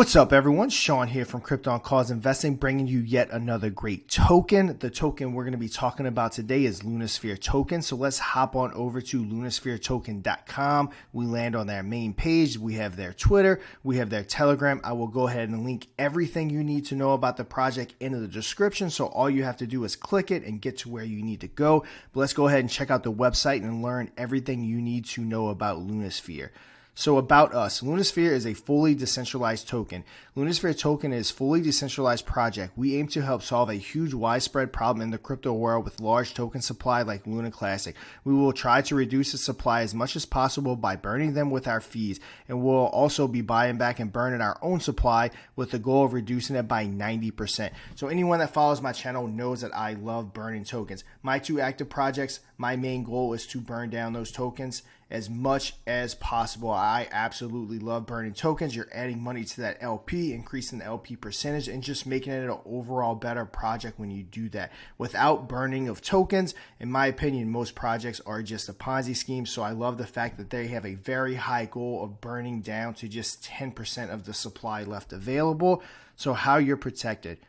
What's up, everyone? Sean here from Crypto on Cause Investing, bringing you yet another great token. The token we're going to be talking about today is Lunasphere token. So let's hop on over to lunaspheretoken.com. We land on their main page. We have their Twitter. We have their Telegram. I will go ahead and link everything you need to know about the project into the description. So all you have to do is click it and get to where you need to go. But let's go ahead and check out the website and learn everything you need to know about Lunasphere. So about us, Lunasphere is a fully decentralized token. Lunasphere token is a fully decentralized project. We aim to help solve a huge widespread problem in the crypto world with large token supply like Luna Classic. We will try to reduce its supply as much as possible by burning them with our fees, and we'll also be buying back and burning our own supply with the goal of reducing it by 90%. So anyone that follows my channel knows that I love burning tokens. My two active projects, my main goal is to burn down those tokens as much as possible. I absolutely love burning tokens. You're adding money to that LP, increasing the LP percentage, and just making it an overall better project when you do that. Without burning of tokens, in my opinion, most projects are just a Ponzi scheme. So I love the fact that they have a very high goal of burning down to just 10% of the supply left available. So how you're protected.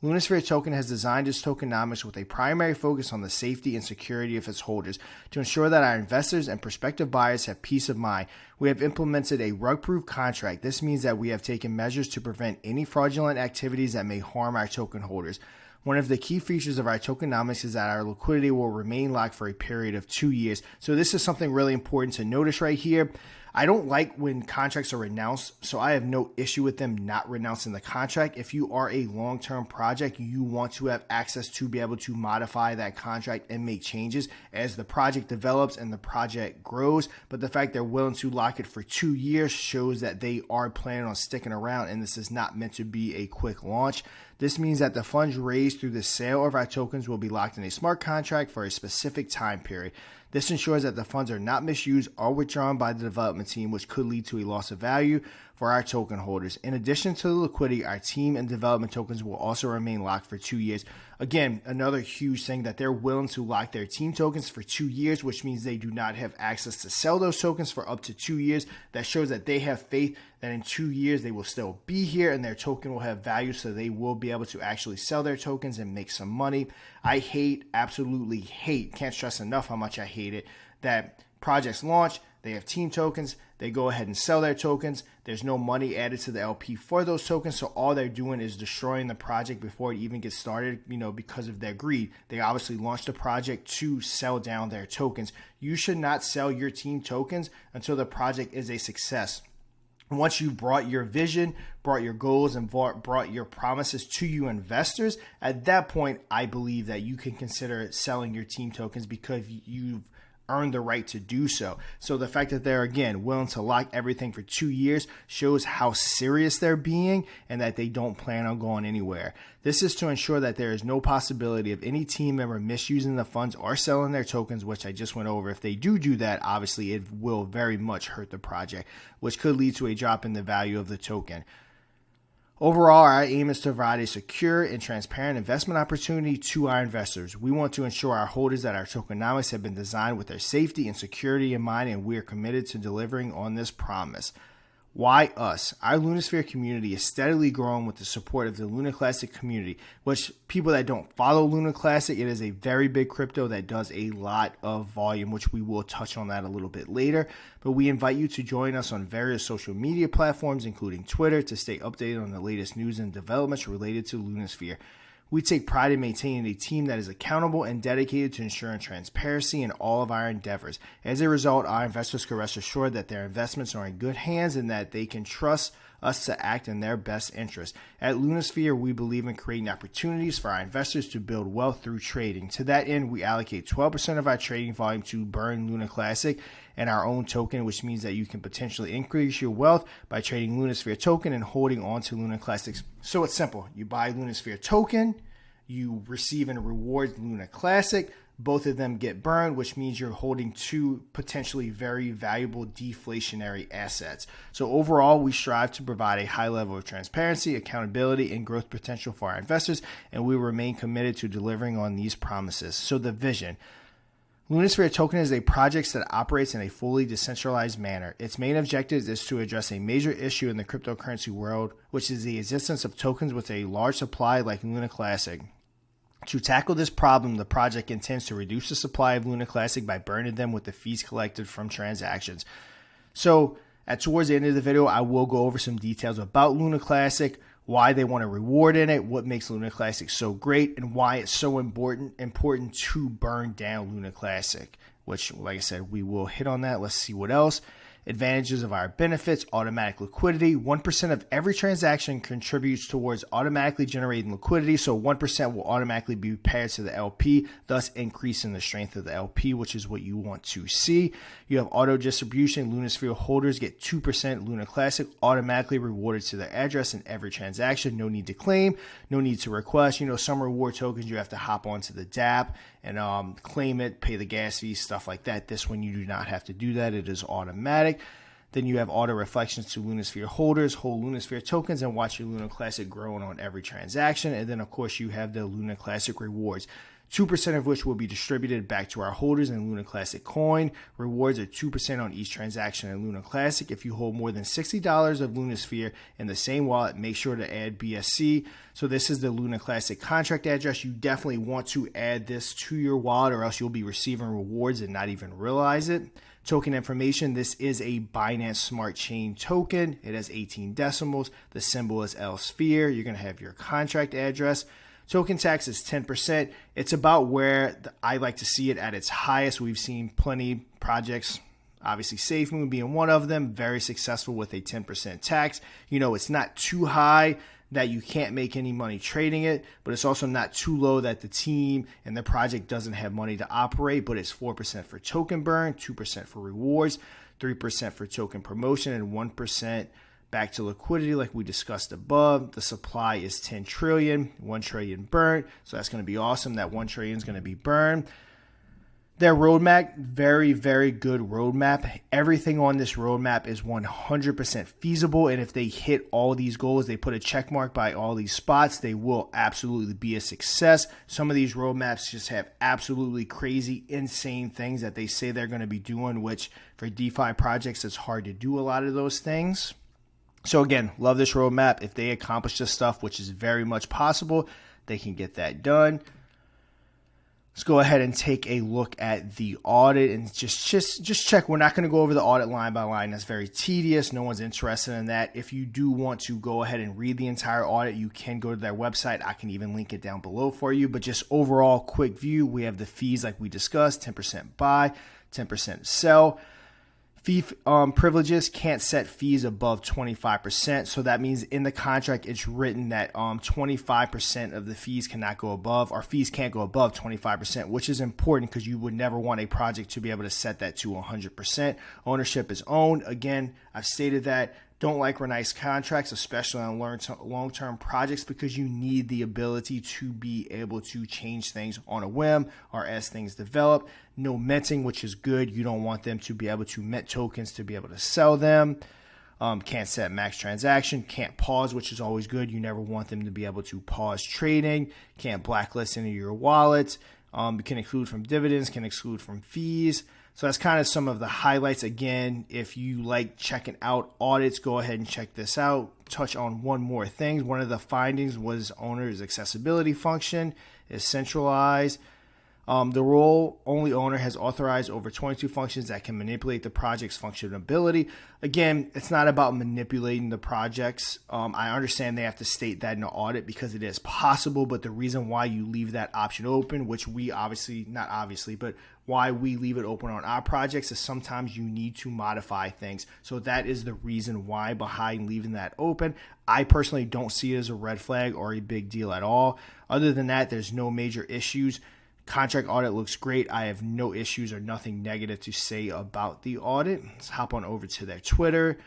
Lunasphere token has designed its tokenomics with a primary focus on the safety and security of its holders to ensure that our investors and prospective buyers have peace of mind. We have implemented a rug-proof contract. This means that we have taken measures to prevent any fraudulent activities that may harm our token holders. One of the key features of our tokenomics is that our liquidity will remain locked for a period of 2 years. So this is something really important to notice right here. I don't like when contracts are renounced, so I have no issue with them not renouncing the contract. If you are a long-term project, you want to have access to be able to modify that contract and make changes as the project develops and the project grows. But the fact they're willing to lock it for 2 years shows that they are planning on sticking around, and this is not meant to be a quick launch. This means that the funds raised through the sale of our tokens will be locked in a smart contract for a specific time period. This ensures that the funds are not misused or withdrawn by the development team, which could lead to a loss of value for our token holders. In addition to the liquidity, our team and development tokens will also remain locked for 2 years. Again, another huge thing that they're willing to lock their team tokens for 2 years, which means they do not have access to sell those tokens for up to 2 years. That shows that they have faith that in 2 years they will still be here and their token will have value, so they will be able to actually sell their tokens and make some money. I absolutely hate, can't stress enough how much I hate it, that projects launch, they have team tokens, they go ahead and sell their tokens. There's no money added to the LP for those tokens, so all they're doing is destroying the project before it even gets started, because of their greed. They obviously launched the project to sell down their tokens. You should not sell your team tokens until the project is a success. Once you brought your vision, brought your goals, and brought your promises to you investors, at that point, I believe that you can consider selling your team tokens because you've earned the right to do so. So the fact that they're, again, willing to lock everything for 2 years shows how serious they're being and that they don't plan on going anywhere. This is to ensure that there is no possibility of any team member misusing the funds or selling their tokens, which I just went over. If they do that, obviously it will very much hurt the project, which could lead to a drop in the value of the token. Overall, our aim is to provide a secure and transparent investment opportunity to our investors. We want to ensure our holders that our tokenomics have been designed with their safety and security in mind, and we are committed to delivering on this promise. Why us? Our Lunasphere community is steadily growing with the support of the Luna Classic community, which people that don't follow Luna Classic, it is a very big crypto that does a lot of volume, which we will touch on that a little bit later. But we invite you to join us on various social media platforms, including Twitter, to stay updated on the latest news and developments related to Lunasphere. We take pride in maintaining a team that is accountable and dedicated to ensuring transparency in all of our endeavors. As a result, our investors can rest assured that their investments are in good hands and that they can trust us to act in their best interest. At Lunasphere, we believe in creating opportunities for our investors to build wealth through trading. To that end, we allocate 12% of our trading volume to burn Luna Classic and our own token, which means that you can potentially increase your wealth by trading Lunasphere token and holding on to Luna Classics. So it's simple. You buy Lunasphere token, you receive and reward Luna Classic. Both of them get burned, which means you're holding two potentially very valuable deflationary assets. So overall, we strive to provide a high level of transparency, accountability, and growth potential for our investors, and we remain committed to delivering on these promises. So the vision. Lunasphere token is a project that operates in a fully decentralized manner. Its main objective is to address a major issue in the cryptocurrency world, which is the existence of tokens with a large supply like Luna Classic. To tackle this problem, the project intends to reduce the supply of Luna Classic by burning them with the fees collected from transactions. So, towards the end of the video, I will go over some details about Luna Classic, why they want a reward in it, what makes Luna Classic so great, and why it's so important to burn down Luna Classic, which, like I said, we will hit on that. Let's see what else. Advantages of our benefits: automatic liquidity. 1% of every transaction contributes towards automatically generating liquidity, so 1% will automatically be paired to the LP, thus increasing the strength of the LP, which is what you want to see. You have auto distribution. Lunasphere holders get 2% Luna Classic automatically rewarded to their address in every transaction. No need to claim, no need to request. You know, some reward tokens you have to hop onto the DApp and claim it, pay the gas fees, stuff like that. This one you do not have to do that. It is automatic. Then you have auto reflections to Lunasphere holders, hold Lunasphere tokens, and watch your Luna Classic growing on every transaction. And then, of course, you have the Luna Classic rewards, 2% of which will be distributed back to our holders in Luna Classic coin. Rewards are 2% on each transaction in Luna Classic. If you hold more than $60 of Lunasphere in the same wallet, make sure to add BSC. So this is the Luna Classic contract address. You definitely want to add this to your wallet, or else you'll be receiving rewards and not even realize it. Token information: this is a Binance Smart Chain token. It has 18 decimals. The symbol is L-Sphere. You're going to have your contract address. Token tax is 10%. It's about where I like to see it at its highest. We've seen plenty projects, obviously SafeMoon being one of them, very successful with a 10% tax. You know, it's not too high that you can't make any money trading it, but it's also not too low that the team and the project doesn't have money to operate. But it's 4% for token burn, 2% for rewards, 3% for token promotion, and 1% back to liquidity like we discussed above. The supply is 10 trillion, 1 trillion burnt. So that's going to be awesome. That 1 trillion is going to be burned. Their roadmap, very, very good roadmap. Everything on this roadmap is 100% feasible. And if they hit all these goals, they put a check mark by all these spots, they will absolutely be a success. Some of these roadmaps just have absolutely crazy, insane things that they say they're going to be doing, which for DeFi projects, it's hard to do a lot of those things. So again, love this roadmap. If they accomplish this stuff, which is very much possible, they can get that done. Let's go ahead and take a look at the audit and just check. We're not going to go over the audit line by line. That's very tedious. No one's interested in that. If you do want to go ahead and read the entire audit, you can go to their website. I can even link it down below for you. But just overall quick view, we have the fees like we discussed: 10% buy, 10% sell. Fee privileges can't set fees above 25%. So that means in the contract, it's written that 25% of the fees cannot go above, or fees can't go above 25%, which is important because you would never want a project to be able to set that to 100%. Ownership is owned. Again, I've stated that. Don't like nice contracts, especially on long-term projects, because you need the ability to be able to change things on a whim or as things develop. No minting, which is good. You don't want them to be able to mint tokens to be able to sell them. Can't set max transaction. Can't pause, which is always good. You never want them to be able to pause trading. Can't blacklist any of your wallets. Can exclude from dividends. Can exclude from fees. So that's kind of some of the highlights. Again, if you like checking out audits, go ahead and check this out. Touch on one more thing. One of the findings was owner's accessibility function is centralized. The role-only owner has authorized over 22 functions that can manipulate the project's functionality. Again, it's not about manipulating the projects. I understand they have to state that in the audit because it is possible, but the reason why you leave that option open, which we why we leave it open on our projects, is sometimes you need to modify things. So that is the reason why behind leaving that open. I personally don't see it as a red flag or a big deal at all. Other than that, there's no major issues. Contract audit looks great. I have no issues or nothing negative to say about the audit. Let's hop on over to their Twitter.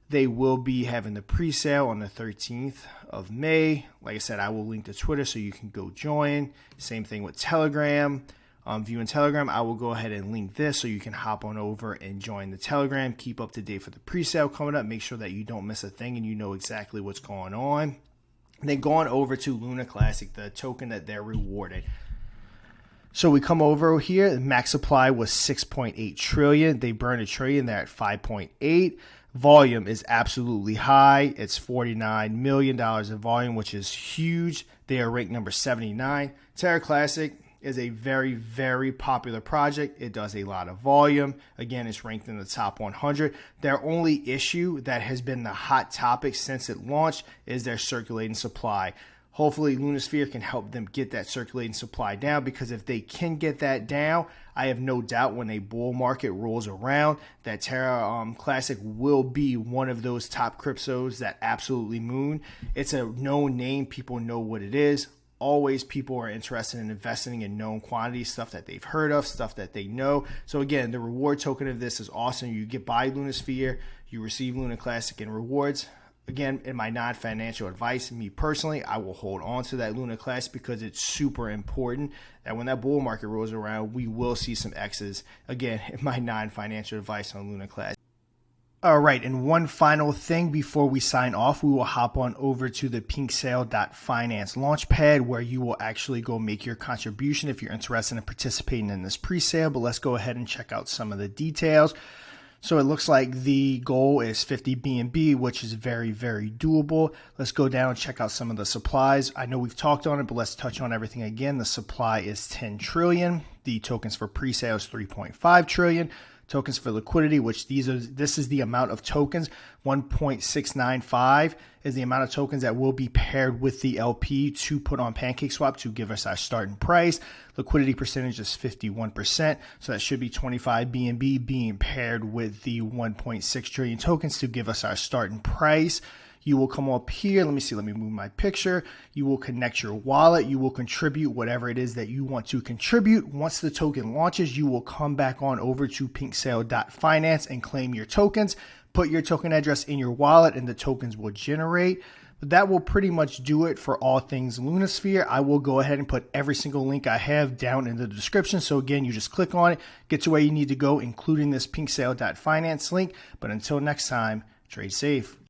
They will be having the pre-sale on the 13th of May. Like I said, I will link to Twitter so you can go join. Same thing with Telegram. Viewing Telegram, I will go ahead and link this so you can hop on over and join the Telegram. Keep up to date for the pre-sale coming up. Make sure that you don't miss a thing and you know exactly what's going on. And then going over to Luna Classic, the token that they're rewarded. So we come over here, the max supply was 6.8 trillion. They burned a trillion, they're at 5.8. Volume is absolutely high. It's $49 million in volume, which is huge. They are ranked number 79. Terra Classic is a very, very popular project. It does a lot of volume. Again, it's ranked in the top 100. Their only issue that has been the hot topic since it launched is their circulating supply. Hopefully, Lunasphere can help them get that circulating supply down, because if they can get that down, I have no doubt when a bull market rolls around that Terra Classic will be one of those top cryptos that absolutely moon. It's a known name. People know what it is. Always people are interested in investing in known quantities, stuff that they've heard of, stuff that they know. So again, the reward token of this is awesome. You get buy Lunasphere, you receive Luna Classic and rewards. Again, in my non-financial advice, me personally, I will hold on to that Luna Classic because it's super important that when that bull market rolls around, we will see some X's. Again, in my non-financial advice on Luna Classic. All right, and one final thing before we sign off, we will hop on over to the pinksale.finance launchpad, where you will actually go make your contribution if you're interested in participating in this pre-sale. But let's go ahead and check out some of the details. So it looks like the goal is 50 BNB, which is very, very doable. Let's go down and check out some of the supplies. I know we've talked on it, but let's touch on everything again. The supply is 10 trillion. The tokens for pre-sale is 3.5 trillion. Tokens for liquidity, which this is the amount of tokens, 1.695 is the amount of tokens that will be paired with the LP to put on PancakeSwap to give us our starting price. Liquidity percentage is 51%, so that should be 25 BNB being paired with the 1.6 trillion tokens to give us our starting price. You will come up here. Let me move my picture. You will connect your wallet. You will contribute whatever it is that you want to contribute. Once the token launches, you will come back on over to pinksale.finance and claim your tokens. Put your token address in your wallet and the tokens will generate. But that will pretty much do it for all things Lunasphere. I will go ahead and put every single link I have down in the description. So again, you just click on it, get to where you need to go, including this pinksale.finance link. But until next time, trade safe.